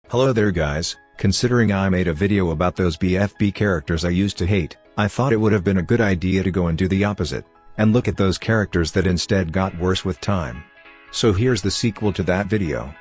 Hello there guys, considering I made a video about those BFB characters I used to hate, I thought it would have been a good idea to go and do the opposite, and look at those characters that instead got worse with time. So here's the sequel to that video.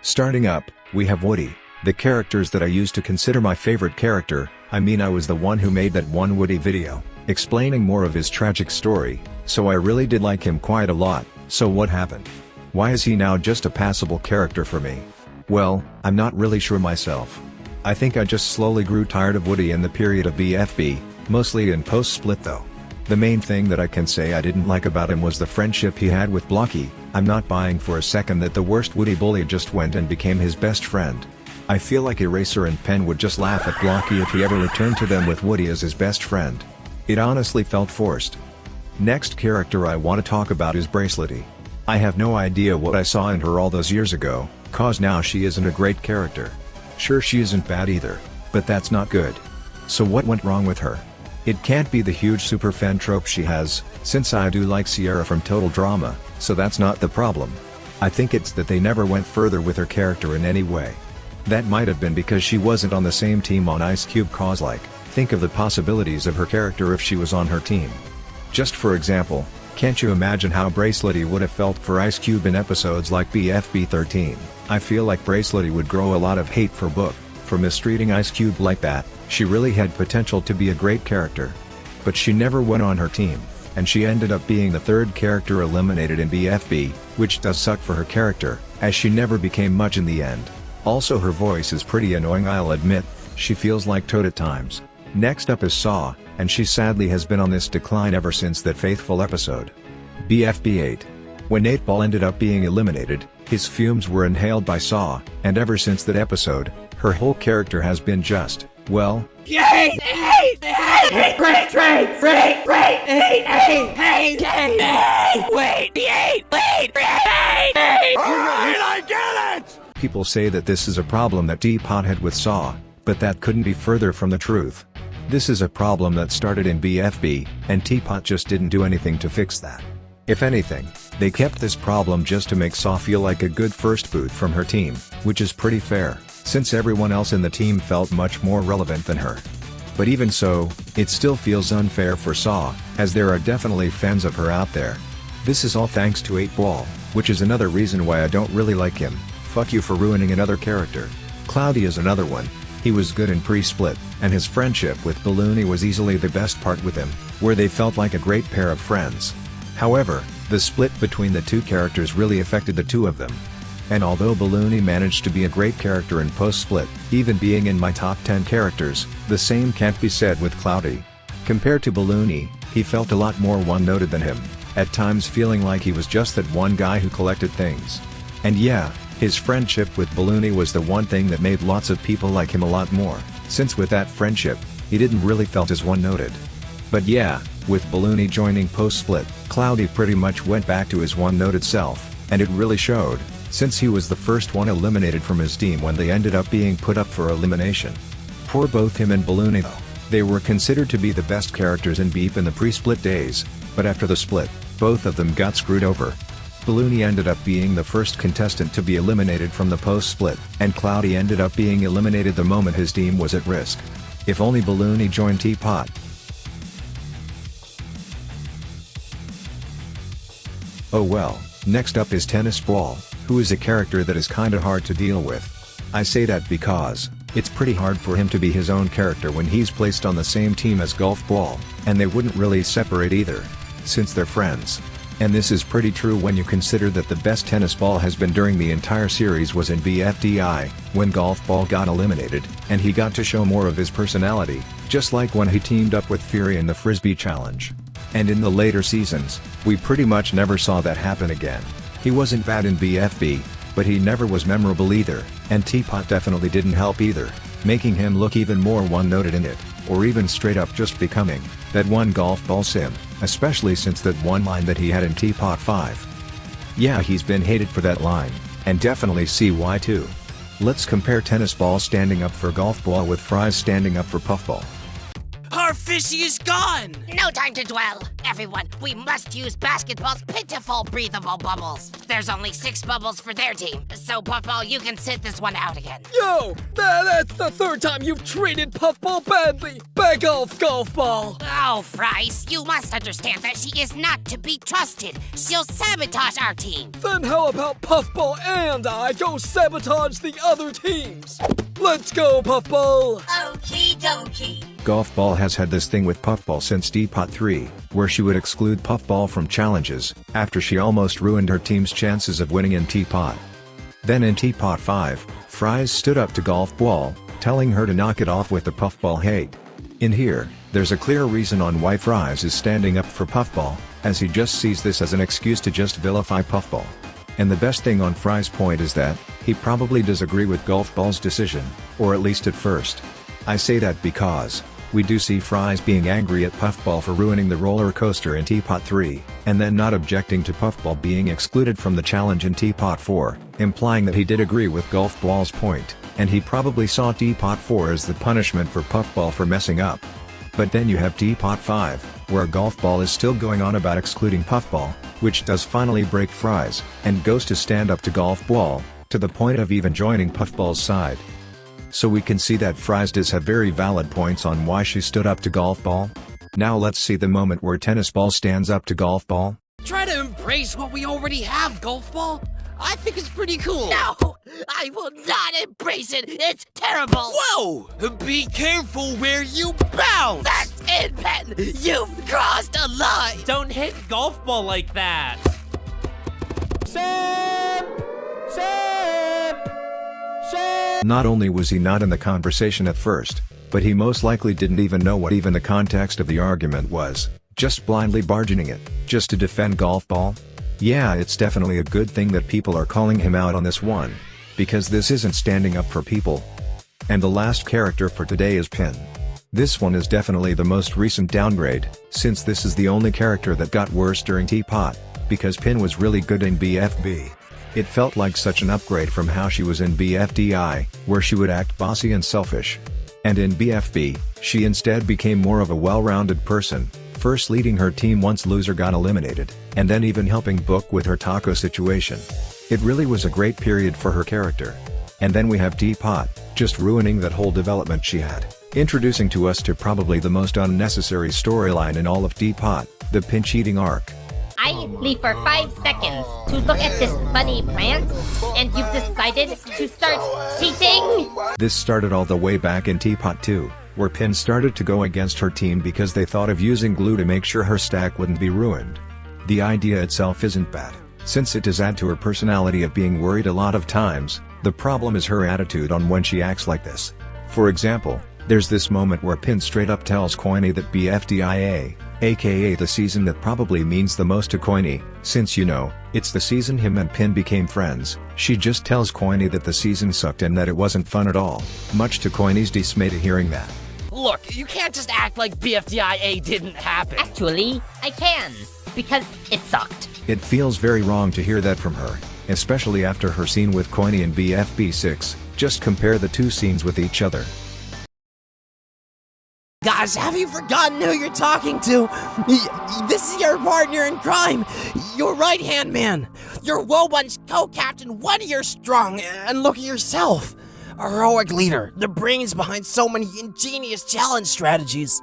Starting up, we have Woody, the characters that I used to consider my favorite character. I was the one who made that one Woody video, explaining more of his tragic story, so I really did like him quite a lot. So what happened? Why is he now just a passable character for me? Well, I'm not really sure myself. I think I just slowly grew tired of Woody in the period of BFB, mostly in post-split though. The main thing that I can say I didn't like about him was the friendship he had with Blocky. I'm not buying for a second that the worst Woody bully just went and became his best friend. I feel like Eraser and Pen would just laugh at Blocky if he ever returned to them with Woody as his best friend. It honestly felt forced. Next character I want to talk about is Bracelety. I have no idea what I saw in her all those years ago, cause now she isn't a great character. Sure, she isn't bad either, but that's not good. So what went wrong with her? It can't be the huge super fan trope she has, since I do like Sierra from Total Drama, so that's not the problem. I think it's that they never went further with her character in any way. That might have been because she wasn't on the same team on Ice Cube, cause think of the possibilities of her character if she was on her team. Just for example, can't you imagine how Bracelety would have felt for Ice Cube in episodes like BFB 13? I feel like Bracelety would grow a lot of hate for Book, for mistreating Ice Cube like that. She really had potential to be a great character. But she never went on her team, and she ended up being the third character eliminated in BFB, which does suck for her character, as she never became much in the end. Also, her voice is pretty annoying, I'll admit. She feels like Toad at times. Next up is Saw, and she sadly has been on this decline ever since that faithful episode. BFB 8. When 8-Ball ended up being eliminated, his fumes were inhaled by Saw, and ever since that episode, her whole character has been just, well... People say that this is a problem that Teapot had with Saw, but that couldn't be further from the truth. This is a problem that started in BFB, and Teapot just didn't do anything to fix that. If anything, they kept this problem just to make Saw feel like a good first boot from her team, which is pretty fair, since everyone else in the team felt much more relevant than her. But even so, it still feels unfair for Saw, as there are definitely fans of her out there. This is all thanks to 8-Ball, which is another reason why I don't really like him. Fuck you for ruining another character. Cloudy is another one. He was good in pre-split, and his friendship with Balloony was easily the best part with him, where they felt like a great pair of friends. However, the split between the two characters really affected the two of them. And although Balloony managed to be a great character in post-split, even being in my top 10 characters, the same can't be said with Cloudy. Compared to Balloony, he felt a lot more one-noted than him, at times feeling like he was just that one guy who collected things. And yeah, his friendship with Balloony was the one thing that made lots of people like him a lot more, since with that friendship, he didn't really felt as one-noted. But yeah, with Balloony joining post-split, Cloudy pretty much went back to his one-noted self, and it really showed, since he was the first one eliminated from his team when they ended up being put up for elimination. Poor both him and Balloony though. They were considered to be the best characters in BEEP in the pre-split days, but after the split, both of them got screwed over. Balloony ended up being the first contestant to be eliminated from the post-split, and Cloudy ended up being eliminated the moment his team was at risk. If only Balloony joined Teapot. Oh well, next up is Tennis Ball, who is a character that is kinda hard to deal with. I say that because, it's pretty hard for him to be his own character when he's placed on the same team as Golf Ball, and they wouldn't really separate either, since they're friends. And this is pretty true when you consider that the best Tennis Ball has been during the entire series was in BFDI, when Golf Ball got eliminated, and he got to show more of his personality, just like when he teamed up with Fury in the Frisbee Challenge. And in the later seasons, we pretty much never saw that happen again. He wasn't bad in BFB, but he never was memorable either, and Teapot definitely didn't help either, making him look even more one-noted in it, or even straight up just becoming that one Golf Ball sim, especially since that one line that he had in Teapot 5. Yeah, he's been hated for that line, and definitely see why too. Let's compare Tennis Ball standing up for Golf Ball with Fries standing up for Puffball. Our fishy is gone! No time to dwell. Everyone, we must use basketball's pitiful breathable bubbles. There's only 6 bubbles for their team, so Puffball, you can sit this one out again. Yo, that's the 3rd time you've treated Puffball badly. Back off, Golf Ball. Oh, Fries, you must understand that she is not to be trusted. She'll sabotage our team. Then how about Puffball and I go sabotage the other teams? Let's go, Puffball. Okie dokie. Golf Ball has had this thing with Puffball since Teapot 3, where she would exclude Puffball from challenges, after she almost ruined her team's chances of winning in Teapot. Then in Teapot 5, Fries stood up to Golf Ball, telling her to knock it off with the Puffball hate. In here, there's a clear reason on why Fries is standing up for Puffball, as he just sees this as an excuse to just vilify Puffball. And the best thing on Fries' point is that, he probably does agree with Golf Ball's decision, or at least at first. I say that because, we do see Fries being angry at Puffball for ruining the roller coaster in Teapot 3, and then not objecting to Puffball being excluded from the challenge in Teapot 4, implying that he did agree with Golf Ball's point, and he probably saw Teapot 4 as the punishment for Puffball for messing up. But then you have Teapot 5, where Golf Ball is still going on about excluding Puffball, which does finally break Fries, and goes to stand up to Golf Ball, to the point of even joining Puffball's side. So we can see that Fries does have very valid points on why she stood up to Golf Ball. Now let's see the moment where Tennis Ball stands up to Golf Ball. Try to embrace what we already have, Golf Ball. I think it's pretty cool. No, I will not embrace it. It's terrible. Whoa! Be careful where you bounce! That's it, Ben. You've crossed a line. Don't hit Golf Ball like that. Not only was he not in the conversation at first, but he most likely didn't even know what even the context of the argument was, just blindly barging it, just to defend Golf Ball. Yeah, it's definitely a good thing that people are calling him out on this one, because this isn't standing up for people. And the last character for today is Pin. This one is definitely the most recent downgrade, since this is the only character that got worse during Teapot, because Pin was really good in BFB. It felt like such an upgrade from how she was in BFDI, where she would act bossy and selfish. And in BFB, she instead became more of a well-rounded person, first leading her team once loser got eliminated, and then even helping Book with her taco situation. It really was a great period for her character. And then we have Teapot, just ruining that whole development she had, introducing to us to probably the most unnecessary storyline in all of Teapot, the pinch eating arc. I leave for 5 seconds to look at this funny plant, and you've decided to start cheating? This started all the way back in Teapot 2, where Pin started to go against her team because they thought of using glue to make sure her stack wouldn't be ruined. The idea itself isn't bad, since it does add to her personality of being worried a lot of times. The problem is her attitude on when she acts like this. For example, there's this moment where Pin straight up tells Coiny that BFDIA, aka the season that probably means the most to Coiny, since you know, it's the season him and Pin became friends. She just tells Coiny that the season sucked and that it wasn't fun at all, much to Coiny's dismay to hearing that. Look, you can't just act like BFDIA didn't happen. Actually, I can, because it sucked. It feels very wrong to hear that from her, especially after her scene with Coiny in BFB 6, just compare the two scenes with each other. Guys, have you forgotten who you're talking to? This is your partner in crime, your right-hand man, your Wobun's co-captain, 1 year strong, and look at yourself. A heroic leader, the brains behind so many ingenious challenge strategies.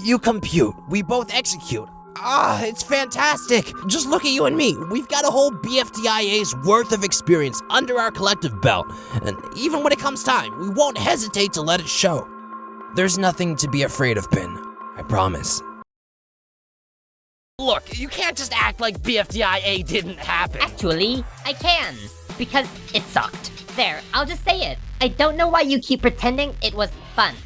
You compute, we both execute. Ah, it's fantastic. Just look at you and me. We've got a whole BFDIA's worth of experience under our collective belt, and even when it comes time, we won't hesitate to let it show. There's nothing to be afraid of, Pin. I promise. Look, you can't just act like BFDIA didn't happen. Actually, I can, because it sucked. There, I'll just say it. I don't know why you keep pretending it was fun.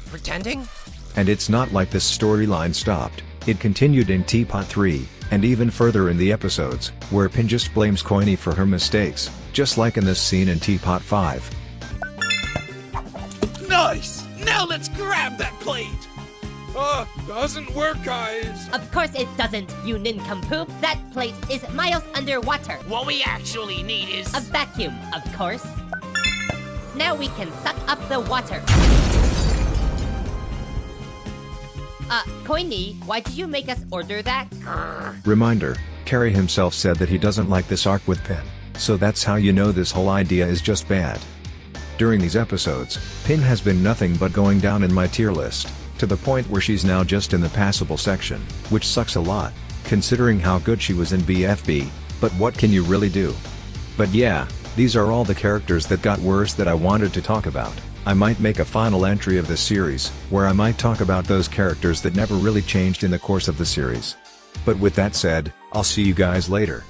Pretending? And it's not like this storyline stopped, it continued in Teapot 3, and even further in the episodes, where Pin just blames Coiny for her mistakes, just like in this scene in Teapot 5. Nice! Now let's grab that plate! Doesn't work, guys. Of course it doesn't, you nincompoop. That plate is miles underwater. What we actually need is... A vacuum, of course. Now we can suck up the water. Coiny, why did you make us order that? Reminder, Carrie himself said that he doesn't like this arc with Pin, so that's how you know this whole idea is just bad. During these episodes, Pin has been nothing but going down in my tier list, to the point where she's now just in the passable section, which sucks a lot, considering how good she was in BFB, but what can you really do? But yeah, these are all the characters that got worse that I wanted to talk about. I might make a final entry of this series, where I might talk about those characters that never really changed in the course of the series. But with that said, I'll see you guys later.